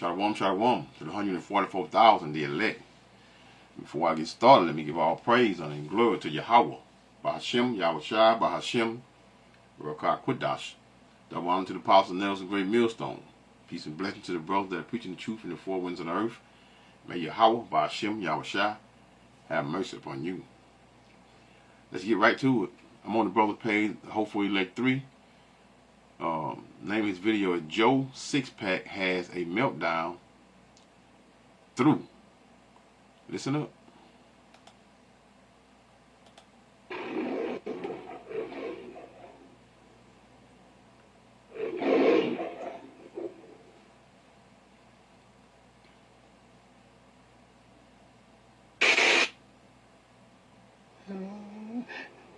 Shalom, shalom to the 144,000, the elect. Before I get started, let me give all praise and glory to Yahweh. Bahashem, Yahushua, Bahashem, Barakah Qudash. Double honor to the apostles, Nelson, great millstone. Peace and blessing to the brothers that are preaching the truth in the four winds of the earth. May Yahweh, Bahashem, Yahushua, have mercy upon you. Let's get right to it. I'm on the brother page, hopefully elect 3. Name of his video is Joe Six-Pack has a meltdown through. Listen up.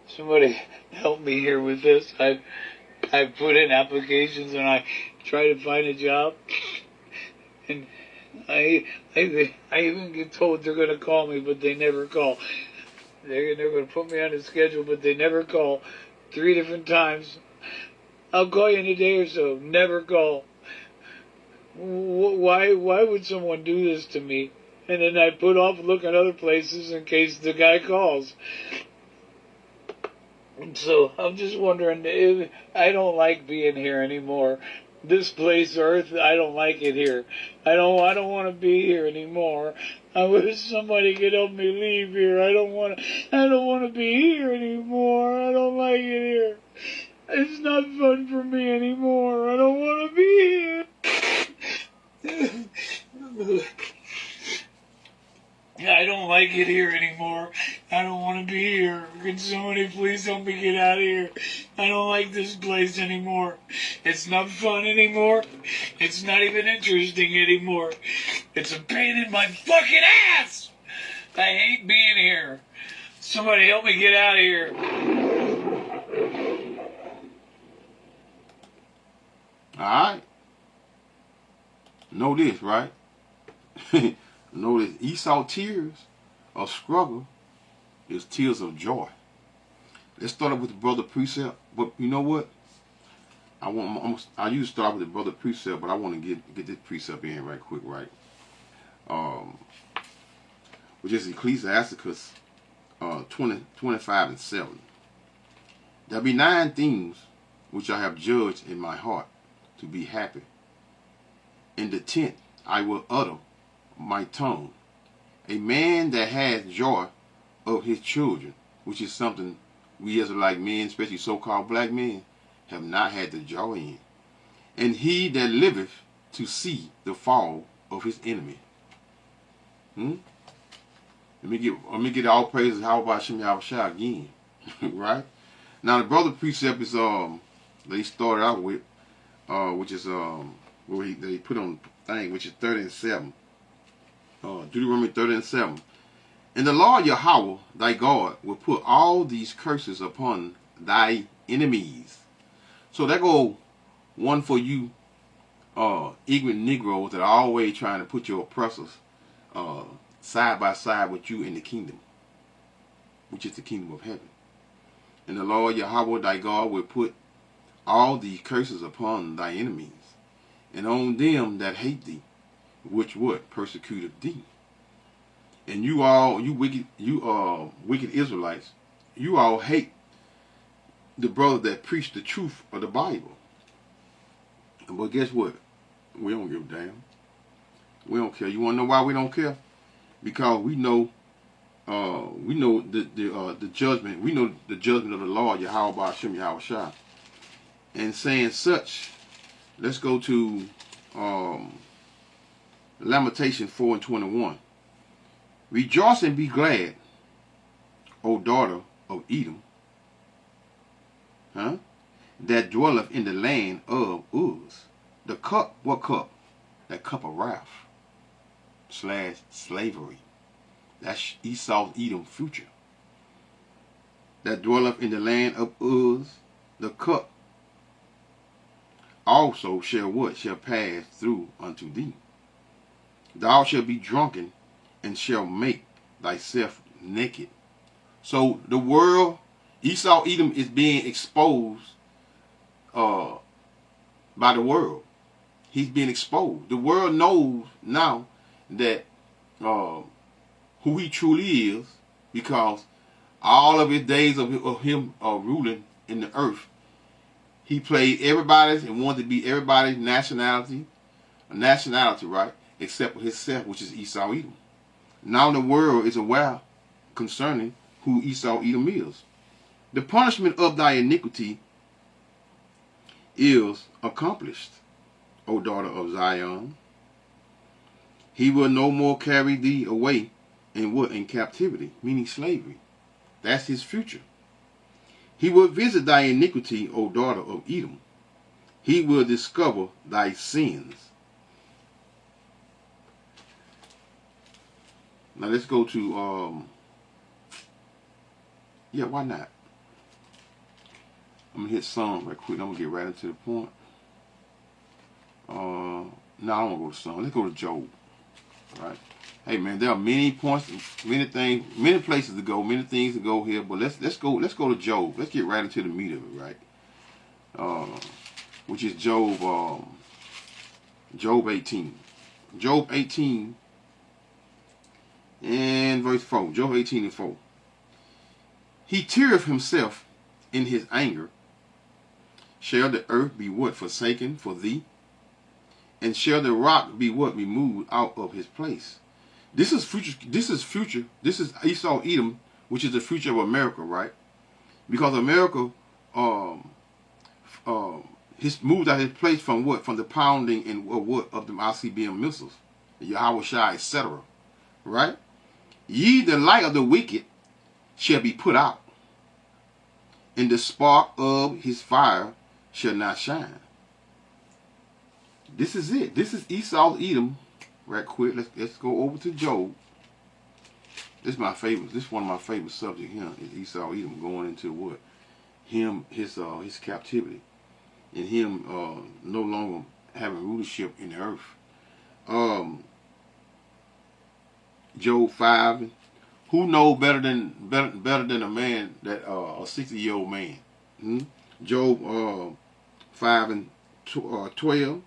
Somebody help me here with this. I put in applications and I try to find a job, and I even get told they're going to call me, but they never call. They're going to put me on the schedule, but they never call. 3 different times. I'll call you in a day or so. Never call. Why would someone do this to me? And then I put off looking other places in case the guy calls. So I'm just wondering if I don't like being here anymore. This place, Earth, I don't like it here. I don't want to be here anymore. I wish somebody could help me leave here. I don't want to be here anymore. I don't like it here. It's not fun for me anymore. I don't want to be here. I don't like it here anymore. I don't want to be here. Can somebody please help me get out of here? I don't like this place anymore. It's not fun anymore. It's not even interesting anymore. It's a pain in my fucking ass. I hate being here. Somebody help me get out of here. Alright. Know this, right? Know this. Esau tears of struggle is tears of joy. Let's start off with the brother precept. But you know what? I usually start with the brother precept, but I want to get this precept in right quick, right? Which is Ecclesiasticus 20:25-7. There be 9 things which I have judged in my heart to be happy. In the 10th I will utter my tongue. A man that has joy of his children, which is something we as like men, especially so-called black men, have not had the joy in. And he that liveth to see the fall of his enemy. Let me get all praises. How about Shem Yahushua again? Right? Now the brother precept is that he started out with, which is where they put on the thing, which is 30:7. Deuteronomy 30:7. And the Lord Yahweh thy God will put all these curses upon thy enemies. So that go one for you ignorant Negroes that are always trying to put your oppressors side by side with you in the kingdom, which is the kingdom of heaven. And the Lord Yahweh thy God will put all these curses upon thy enemies, and on them that hate thee, which what? Persecuted thee. And you wicked Israelites, you all hate the brother that preach the truth of the Bible. But guess what? We don't give a damn. We don't care. You want to know why we don't care? Because we know the judgment. We know the judgment of the Lord Yahweh Ba'ashem Yahushua. And saying such, let's go to Lamentation 4:21. Rejoice and be glad, O daughter of Edom, that dwelleth in the land of Uz. The cup, what cup? That cup of wrath / slavery. That's Esau's Edom future. That dwelleth in the land of Uz. The cup also shall what? Shall pass through unto thee. Thou shalt be drunken and shall make thyself naked. So the world, Esau Edom is being exposed by the world. He's being exposed. The world knows now that who he truly is, because all of his days of him ruling in the earth, he played everybody's and wanted to be everybody's nationality, right, except for himself, which is Esau Edom. Now the world is aware concerning who Esau Edom is. The punishment of thy iniquity is accomplished, O daughter of Zion. He will no more carry thee away in captivity, meaning slavery. That's his future. He will visit thy iniquity, O daughter of Edom. He will discover thy sins. Now let's go to, yeah, why not? I'm going to hit Psalm right quick. I'm going to get right into the point. No, I don't want to go to Psalm. Let's go to Job. All right. Hey man, there are many points, many things, many places to go, many things to go here. But let's go to Job. Let's get right into the meat of it, right? Which is Job 18. Job 18 and verse 4. Job 18 and 4. He teareth himself in his anger. Shall the earth be what forsaken for thee? And shall the rock be what removed out of his place? This is future. This is future. This is Esau Edom, which is the future of America, right? Because America, he's moved out of his place from what? From the pounding and what of the ICBM missiles, Yahweh Shai, etc. Right? Ye, the light of the wicked, shall be put out, and the spark of his fire shall not shine. This is it. This is Esau Edom. Right quick, let's go over to Job. This is my favorite. This is one of my favorite subjects here. Is Esau Edom going into what? His captivity, and him no longer having rulership in the earth. Job 5. Who knows better than a man that a 60-year-old man? Job 5 and 12.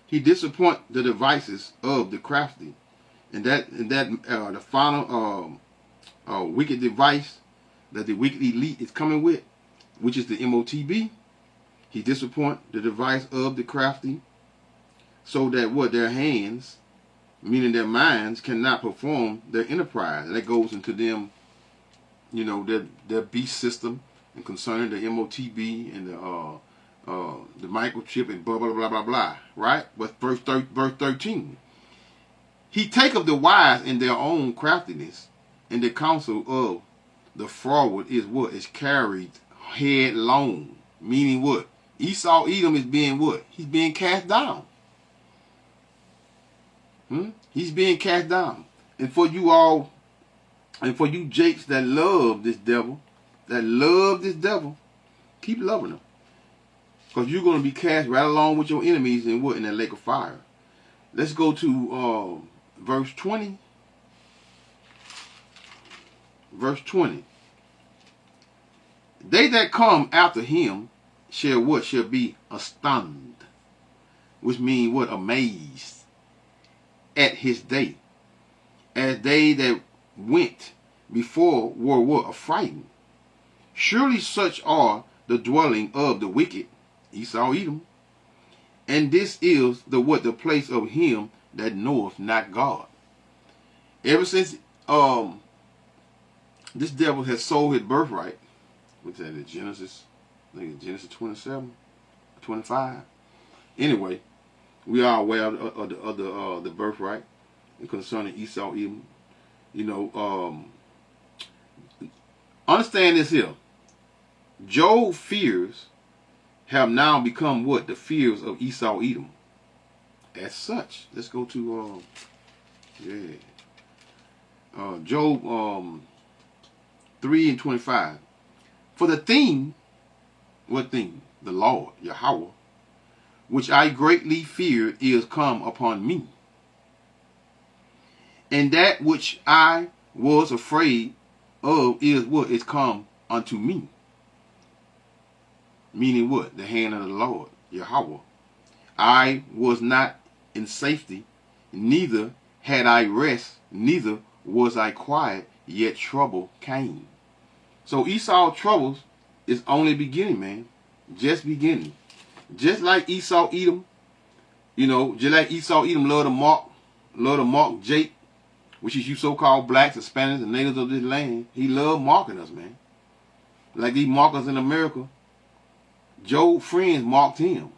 He disappoint the devices of the crafty, and the final wicked device that the wicked elite is coming with, which is the MOTB. He disappoint the device of the crafty, so that what their hands, meaning their minds, cannot perform their enterprise. That goes into them, their beast system, and concerning the MOTB and the microchip and blah blah blah blah blah, right? But verse 13, he taketh the wise in their own craftiness, and the counsel of the froward is what? Is carried headlong. Meaning what? Esau Edom is being what? He's being cast down. He's being cast down. And for you all, and for you jakes that love this devil, keep loving him. Because you're going to be cast right along with your enemies in what? In that lake of fire. Let's go to verse 20. Verse 20. They that come after him shall what? Shall be astounded. Which means what? Amazed at his day. As they that went before were what? Affrighted. Surely such are the dwelling of the wicked, Esau Edom. And this is the what? The place of him that knoweth not God. Ever since this devil has sold his birthright, which is in Genesis, I think it's Genesis 27, 25. Anyway, we are aware of the birthright and concerning Esau Edom. Understand this here. Job's fears have now become what? The fears of Esau Edom. As such, let's go to Job 3 and 25. For the thing, what thing? The Lord, Yahweh, which I greatly fear, is come upon me. And that which I was afraid of is what? Is come unto me. Meaning what? The hand of the Lord, Yahweh. I was not in safety, neither had I rest, neither was I quiet, yet trouble came. So Esau's troubles is only beginning, man. Just beginning. Just like Esau Edom, just like Esau Edom love to mock Jake, which is you so-called blacks, Hispanics, and natives of this land. He loved mocking us, man. Like these mockers in America, Job's friends mocked him.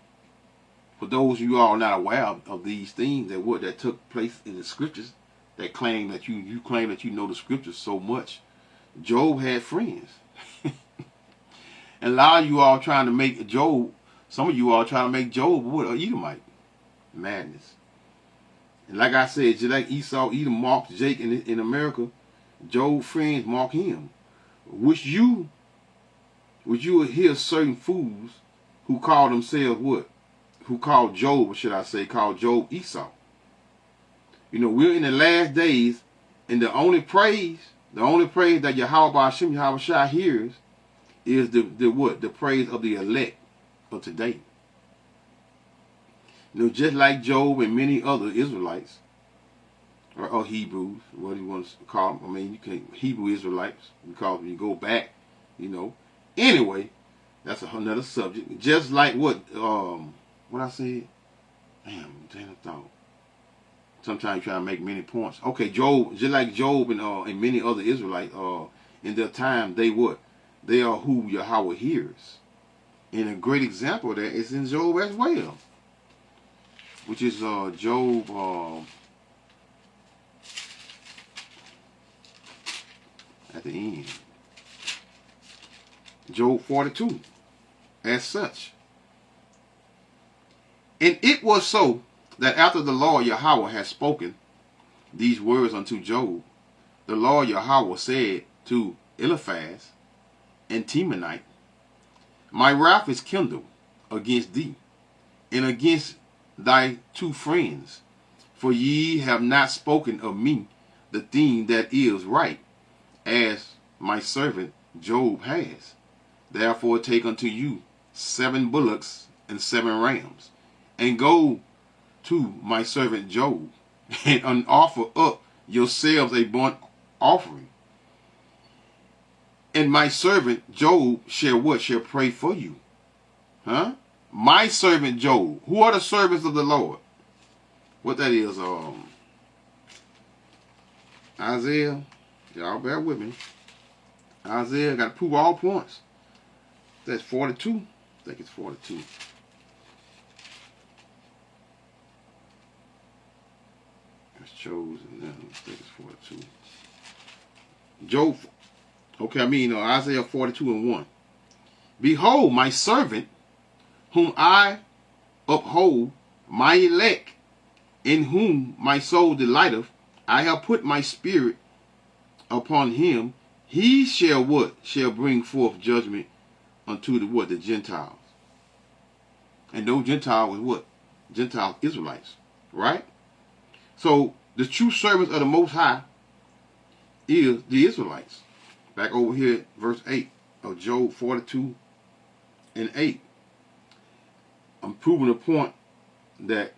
For those of you all not aware of these things that took place in the scriptures, that claim that you claim that you know the scriptures so much, Job had friends. And a lot of you all trying to make Job, some of you all trying to make Job what, an Edomite. Madness. And like I said, just like Esau Edom mocked Jake in America, Job's friends mock him. Would you hear certain fools who call themselves what? Who called Job, or should I say, called Job Esau. We're in the last days, and the only praise that Yahweh Shai hears is the what? The praise of the elect of today. Just like Job and many other Israelites, or Hebrews, what he wants to call them. I mean, you can Hebrew Israelites, because when you go back, Anyway, that's another subject. Just like what I said? Damn I thought. Sometimes you try to make many points. Okay, Job, just like Job and many other Israelites, in their time, they what? They are who Yahweh hears. And a great example of that is in Job as well. Which is Job at the end. Job 42, as such. And it was so that after the Lord Yahweh had spoken these words unto Job, the Lord Yahweh said to Eliphaz and Temanite, my wrath is kindled against thee, and against thy two friends, for ye have not spoken of me the thing that is right, as my servant Job has. Therefore take unto you 7 bullocks and 7 rams, and go to my servant Job, and offer up yourselves a burnt offering. And my servant Job shall what? Shall pray for you. Huh? My servant Job. Who are the servants of the Lord? What that is, Isaiah. Y'all bear with me. Isaiah got to prove all points. That's 42. I think it's 42. It's chosen. I think it's 42. Job. Okay, Isaiah 42 and 1. Behold, my servant, whom I uphold, my elect, in whom my soul delighteth, I have put my spirit upon him. He shall what? Shall bring forth judgment unto the what? The Gentiles. And those Gentiles was what? Gentile Israelites. Right? So the true servants of the Most High is the Israelites. Back over here, verse 8 of Job 42 and 8. I'm proving the point that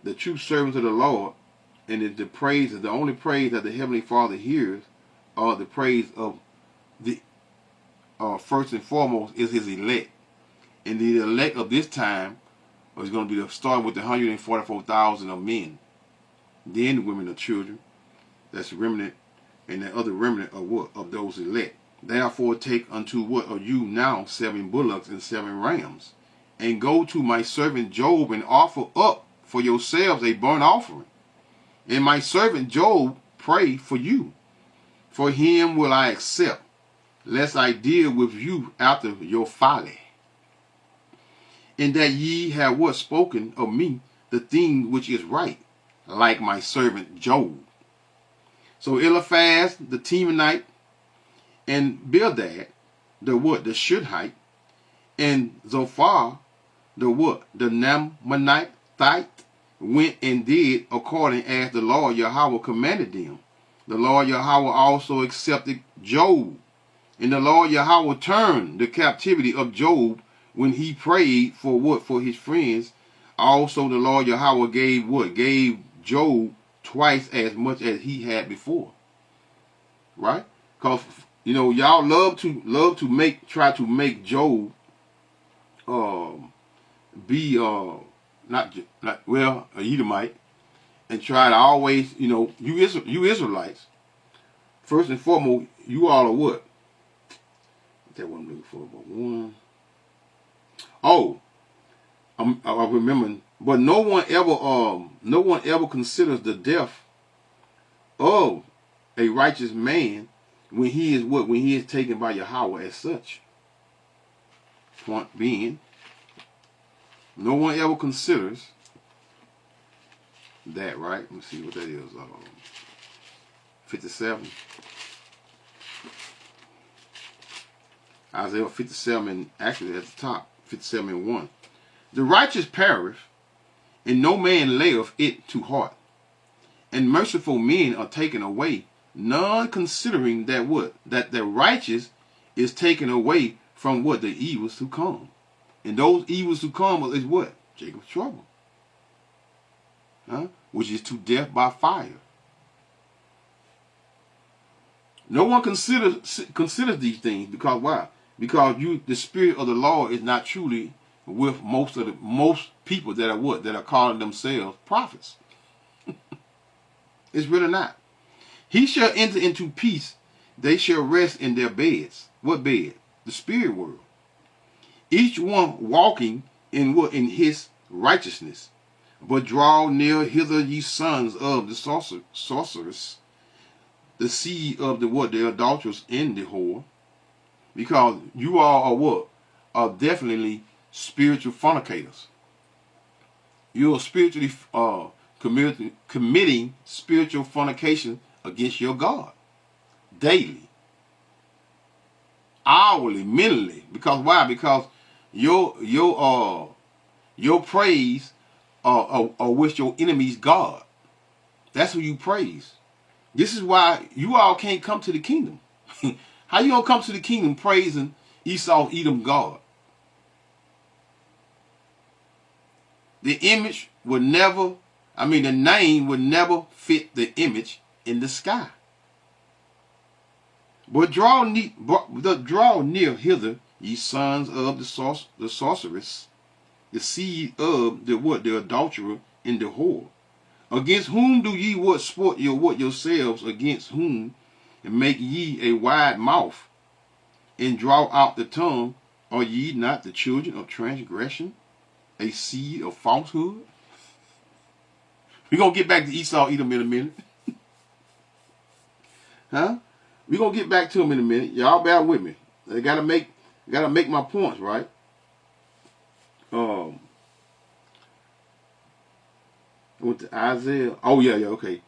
the true servants of the Lord, and the only praise that the Heavenly Father hears, are the praise of the first and foremost is his elect. And the elect of this time is going to be starting with the 144,000 of men. Then the women and children. That's remnant. And the other remnant of what? Of those elect. Therefore take unto what are you now 7 bullocks and 7 rams, and go to my servant Job and offer up for yourselves a burnt offering. And my servant Job pray for you. For him will I accept, lest I deal with you after your folly. And that ye have what? Spoken of me the thing which is right, like my servant Job. So Eliphaz the Temanite, and Bildad the what? The Shudhite, and Zophar the what? The Naamanite went and did according as the Lord Yahweh commanded them. The Lord Yahweh also accepted Job, and the Lord Yahweh turned the captivity of Job when he prayed for what? For his friends, Also the Lord Yahweh gave what? Gave Job twice as much as he had before. Right? Because y'all love to try to make Job be not well a Edomite, and try to always you Israelites, first and foremost, you all are what? That one looking for but one. Oh, I remember, but no one ever considers the death of a righteous man when he is what? When he is taken by Yahweh as such. Point being, no one ever considers that, right? Let me see what that is. 57. Isaiah 57, actually at the top, 57 and 1. The righteous perish, and no man layeth it to heart. And merciful men are taken away, none considering that what? That the righteous is taken away from what? The evils to come. And those evils to come is what? Jacob's trouble. Which is to death by fire. No one considers these things, because why? Because the spirit of the Lord is not truly with most people that are what? That are calling themselves prophets. It's really not. He shall enter into peace. They shall rest in their beds. What bed? The spirit world. Each one walking in what? In his righteousness. But draw near hither, ye sons of the sorceress, the seed of the what? The adulterers and the whore. Because you all are what? Are definitely spiritual fornicators. You are spiritually committing spiritual fornication against your God. Daily. Hourly, mentally. Because why? Because your praise are with your enemy's God. That's who you praise. This is why you all can't come to the kingdom. How you gonna come to the kingdom praising Esau, Edom God? The image would never, the name would never fit the image in the sky. But draw near hither, ye sons of the sorceress, the seed of the what? The adulterer and the whore. Against whom do ye what? Sport yourselves, against whom and make ye a wide mouth, and draw out the tongue? Are ye not the children of transgression, a seed of falsehood? We're going to get back to Esau, Edom in a minute. We're going to get back to him in a minute. Y'all bear with me. I gotta make my points, right? I went to Isaiah. Oh, yeah, okay.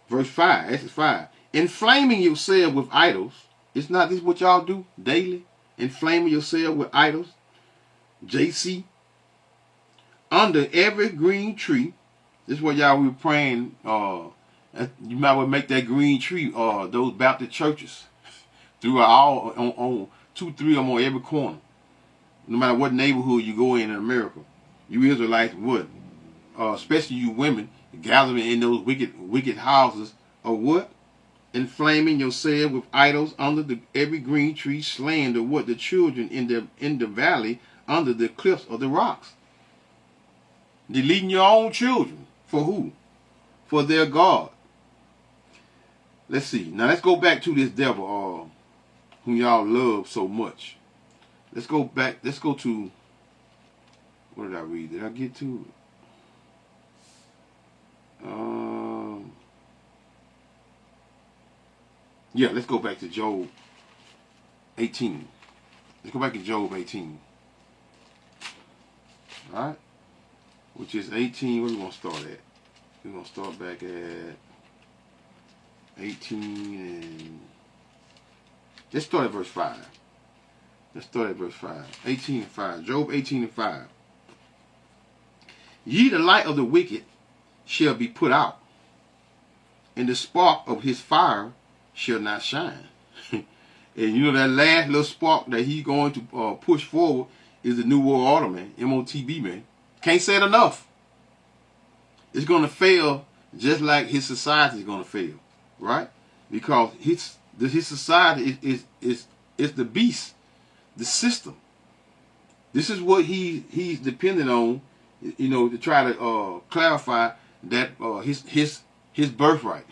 Verse 5. That's 5. Inflaming yourself with idols. It's not this what y'all do daily? Inflaming yourself with idols. JC. Under every green tree. This is what y'all were praying. You might well make that green tree. Those Baptist churches. Throughout all on 2, 3 of them on every corner. No matter what neighborhood you go in America. You Israelites would. Especially you women. Gathering in those wicked houses. Of what? Inflaming yourself with idols under every green tree, slaying the children in the valley under the cliffs of the rocks. Deleting your own children. For who? For their God. Let's see. Now let's go back to this devil whom y'all love so much. Let's go back. Let's go to, what did I read? Did I get to it? Yeah, let's go back to Job 18. Let's go back to Job 18. Alright? Which is 18. Where we going to start at? We're going to start back at 18 and... Let's start at verse 5. Let's start at verse 5. 18 and 5. Job 18 and 5. Ye, the light of the wicked shall be put out, and the spark of his fire shall not shine. And you know that last little spark that he's going to push forward is the New World Order, man. MOTB, man. Can't say it enough. It's going to fail just like his society is going to fail, right? Because his society is the beast, the system. This is what he's dependent on, to try to clarify that his birthright,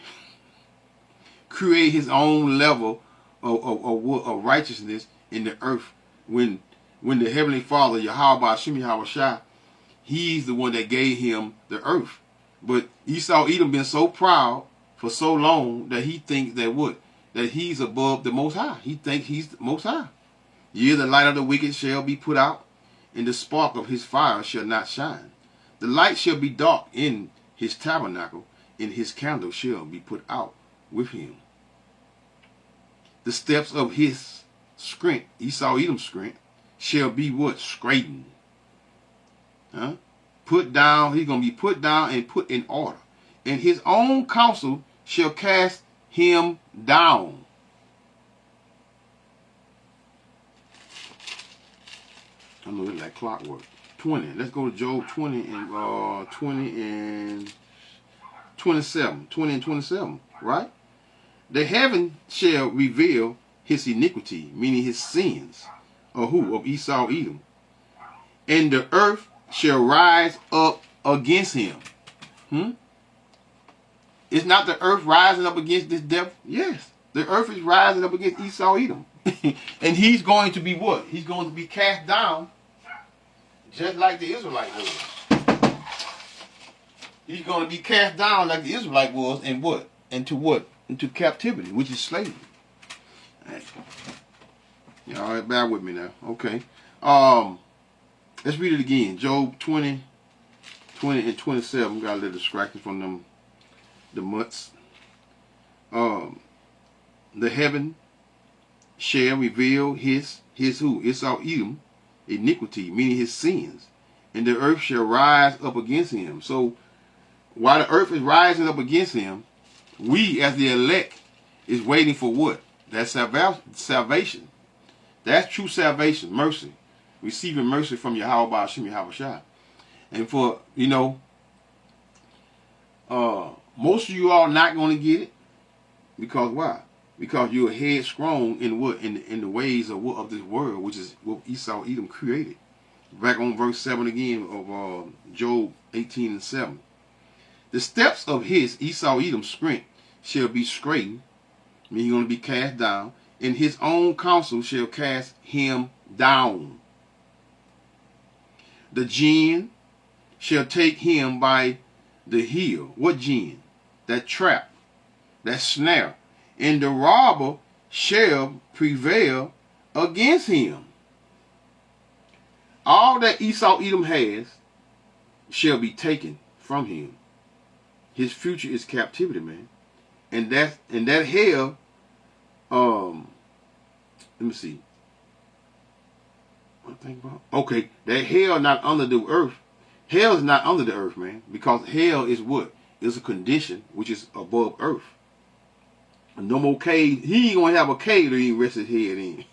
create his own level of righteousness in the earth. When the Heavenly Father, Yahweh Shemi Hawashah, he's the one that gave him the earth. But Esau Edom been so proud for so long that he thinks that he's above the Most High. He thinks he's the Most High. Yea, the light of the wicked shall be put out, and the spark of his fire shall not shine. The light shall be dark in his tabernacle, and his candle shall be put out with him. The steps of his strength, Esau Edom's strength, shall be what? Straightened. Huh? Put down, he's going to be put down and put in order. And his own counsel shall cast him down. I know it's like clockwork. 20. Let's go to Job 20 and 27. 20 and 27, right? The heaven shall reveal his iniquity, meaning his sins. Of who? Of Esau Edom. And the earth shall rise up against him. Is not the earth rising up against this devil? Yes. The earth is rising up against Esau Edom. And he's going to be what? He's going to be cast down just like the Israelite was. He's going to be cast down like the Israelite was, and what? Into what? Into captivity, which is slavery. All right, bear with me now. Okay. Let's read it again. Job 20 and 27. Got a little distracted from them, the mutts. The heaven shall reveal his who? Esau Edom iniquity, meaning his sins. And the earth shall rise up against him. So, while the earth is rising up against him, we as the elect is waiting for what? That's salvation. That's true salvation, mercy. Receiving mercy from Yahweh Shemi Hawashah. And for, most of you are not going to get it. Because why? Because you're headstrong in what? In the ways of this world, which is what Esau Edom created. Back on verse 7 again of Job 18 and 7. The steps of his, Esau Edom's strength, shall be straightened, meaning he's going to be cast down, and his own counsel shall cast him down. The jinn shall take him by the heel. What jinn? That trap, that snare. And the robber shall prevail against him. All that Esau Edom has shall be taken from him. His future is captivity, man. And that hell, let me see. What I think about? Okay, that hell not under the earth. Hell is not under the earth, man. Because hell is what? It's a condition which is above earth. No more cave. He ain't gonna have a cave that he rest his head in.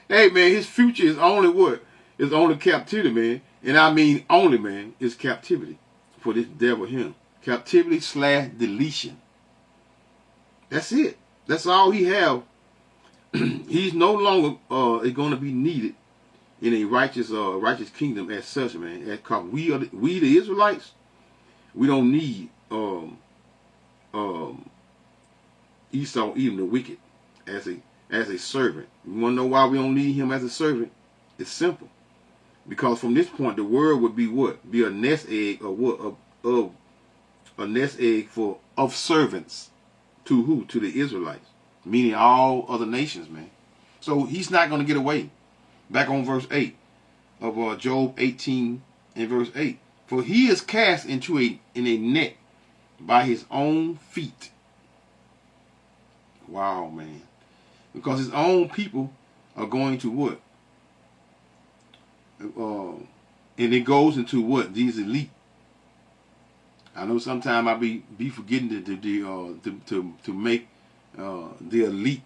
Hey, man, his future is only what? It's only captivity, man. And I mean only, man, is captivity for this devil him. Captivity / deletion. That's it. That's all he have. He's no longer going to be needed in a righteous kingdom as such, man. Because we the Israelites, we don't need Esau, even the wicked, as a servant. You want to know why we don't need him as a servant? It's simple. Because from this point, the world would be what? Be a nest egg of what? Of a nest egg of servants to who? To the Israelites, meaning all other nations, man. So he's not going to get away. Back on verse 8 of Job 18 and verse 8. For he is cast into in a net by his own feet. Wow, man. Because his own people are going to what? And it goes into what? These elite. I know sometimes I be forgetting to make the elite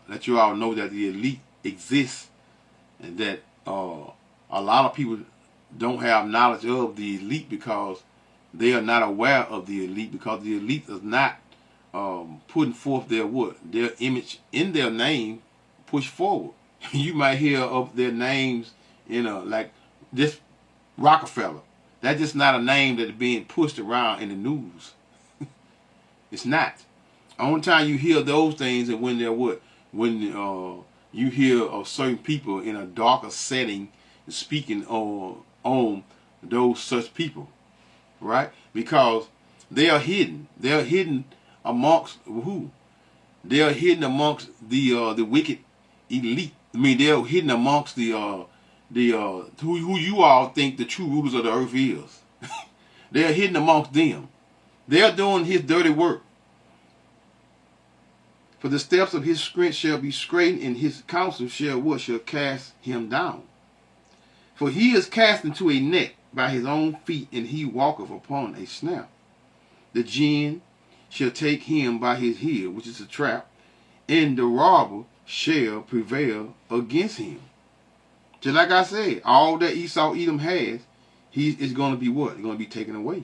let you all know that the elite exists, and that a lot of people don't have knowledge of the elite because they are not aware of the elite, because the elite is not putting forth their what? Their image in their name push forward. You might hear of their names, like this Rockefeller. That's just not a name that is being pushed around in the news. It's not. Only time you hear those things is when they're what? When you hear of certain people in a darker setting speaking on those such people, right? Because they are hidden. They are hidden amongst who? They are hidden amongst the wicked elite. I mean, they are hidden amongst who you all think the true rulers of the earth is. They are hidden amongst them. They are doing his dirty work. For the steps of his strength shall be straightened, and his counsel shall what? Shall cast him down. For he is cast into a net by his own feet, and he walketh upon a snare. The gin shall take him by his heel, which is a trap, and the robber shall prevail against him. Just like I said, all that Esau Edom has, he is going to be what? It's going to be taken away.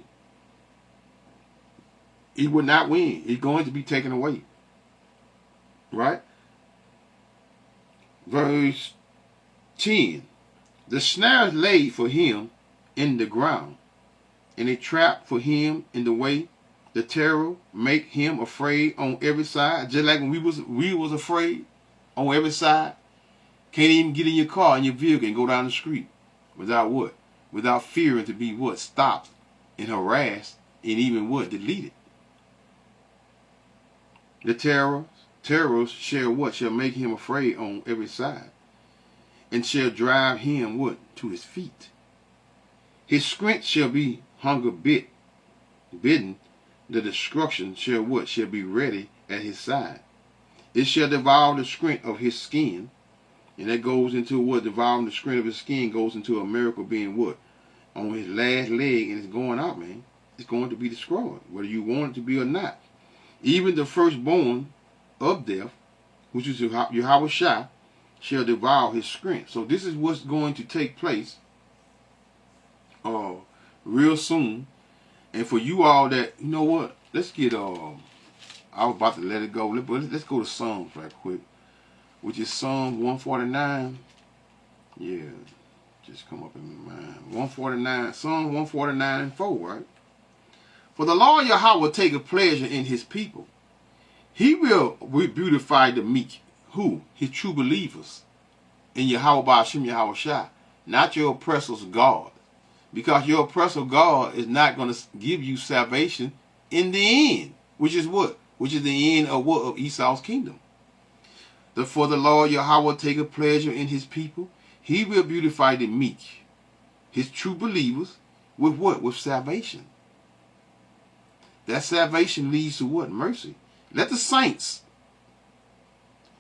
He would not win. It's going to be taken away. Right? Verse 10. The snare is laid for him in the ground, and a trap for him in the way. The terror make him afraid on every side. Just like when we was afraid on every side. Can't even get in your car, in your vehicle, and go down the street without what? Without fearing to be what? Stopped and harassed and even what? Deleted. The terrors shall what? Shall make him afraid on every side, and shall drive him what? To his feet. His strength shall be hunger bidden. The destruction shall what? Shall be ready at his side. It shall devour the strength of his skin. And that goes into what? Devouring the strength of his skin goes into a miracle being what? On his last leg, and it's going out, man. It's going to be destroyed, whether you want it to be or not. Even the firstborn of death, which is Yahweh Shai, shall devour his strength. So this is what's going to take place real soon. And for you all that, you know what? Let's get, I was about to let it go. Let's go to Psalms right quick, which is Psalm 149. Yeah, just come up in my mind. 149, Psalm 149 and 4, right? For the Lord Yahweh will take a pleasure in his people. He will beautify the meek. Who? His true believers. In Yahweh Ba'ashem Yahweh Shai. Not your oppressor's God. Because your oppressor God is not going to give you salvation in the end. Which is what? Which is the end of what? Of Esau's kingdom. For the Lord Yahweh will take a pleasure in his people. He will beautify the meek. His true believers. With what? With salvation. That salvation leads to what? Mercy. Let the saints,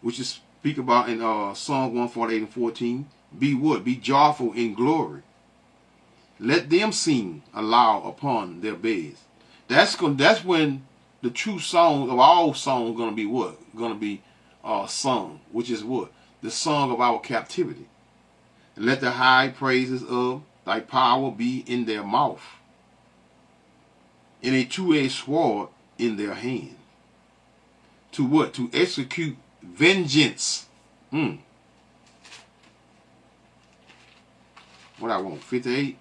which is speak about in Psalm 148 and 14, be what? Be joyful in glory. Let them sing aloud upon their beds. That's when the true song of all songs going to be what? Going to be sung, which is what? The song of our captivity. And let the high praises of thy power be in their mouth, and a two-edged sword in their hand. To what? To execute vengeance. What I want? 58.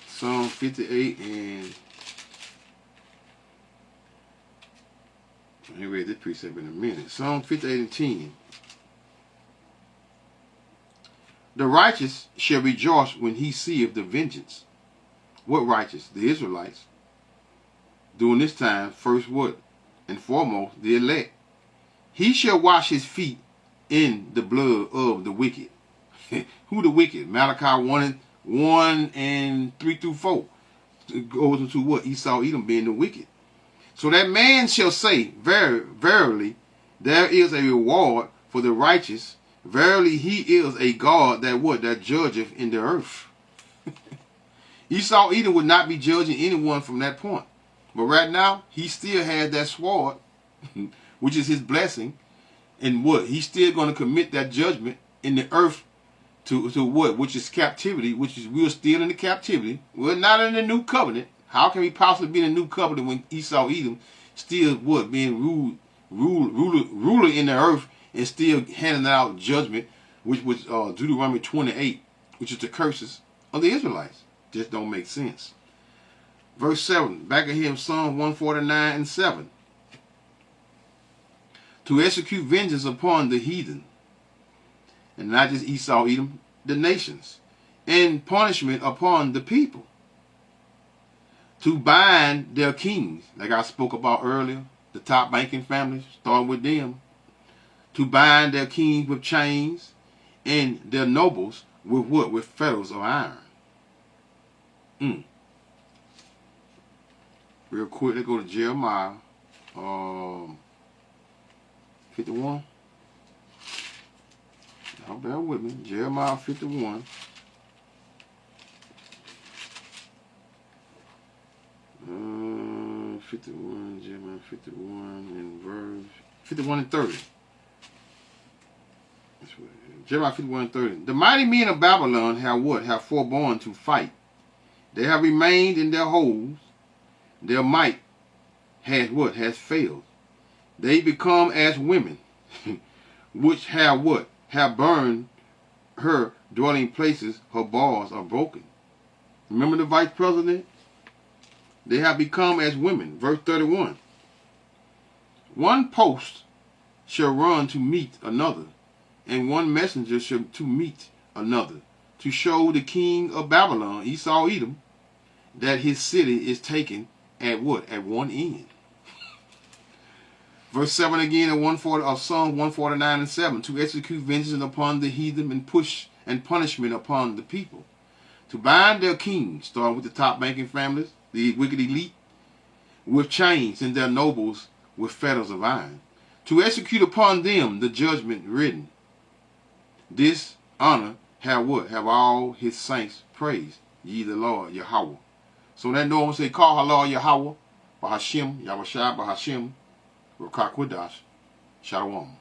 Psalm 58 and I ain't read this precept in a minute. Psalm 58 and 10. The righteous shall rejoice when he seeth the vengeance. What righteous? The Israelites. During this time, first what? And foremost, the elect. He shall wash his feet in the blood of the wicked. Who the wicked? Malachi 1 and 3 through 4. It goes into what? Esau Edom being the wicked. So that man shall say, verily, there is a reward for the righteous. Verily, he is a God that what? That judgeth in the earth. Esau Edom would not be judging anyone from that point. But right now, he still has that sword, which is his blessing. And what? He's still going to commit that judgment in the earth to what? Which is captivity, which is we're still in the captivity. We're not in the new covenant. How can we possibly be in the new covenant when Esau, Edom, still what? Being ruler in the earth and still handing out judgment, which was Deuteronomy 28, which is the curses of the Israelites. Just don't make sense. Verse 7, back at him, Psalm 149 and 7. To execute vengeance upon the heathen, and not just Esau, Edom, the nations, and punishment upon the people. To bind their kings, like I spoke about earlier, the top banking families, starting with them. To bind their kings with chains, and their nobles with what? With fetters of iron. Real quick, let's go to Jeremiah 51. Now bear with me. Jeremiah 51. Jeremiah 51 and verse 51 and 30. That's what it is. Jeremiah 51 and 30. The mighty men of Babylon have what? Have forborne to fight. They have remained in their holes. Their might has what? Has failed. They become as women, which have what? Have burned her dwelling places. Her bars are broken. Remember the vice president? They have become as women. Verse 31. One post shall run to meet another, and one messenger shall to meet another, to show the king of Babylon, Esau, Edom, that his city is taken at what? At one end. Verse 7 again of Psalm 149 and 7. To execute vengeance upon the heathen and push and punishment upon the people. To bind their kings, starting with the top banking families, the wicked elite, with chains, and their nobles with fetters of iron. To execute upon them the judgment written. This honor have what? Have all his saints praised, ye the Lord Yahweh. So that no one say, call her Lord Yahweh, Bahashim, Yahweh Shai, Bahashim, Rukakwadash, Shalom.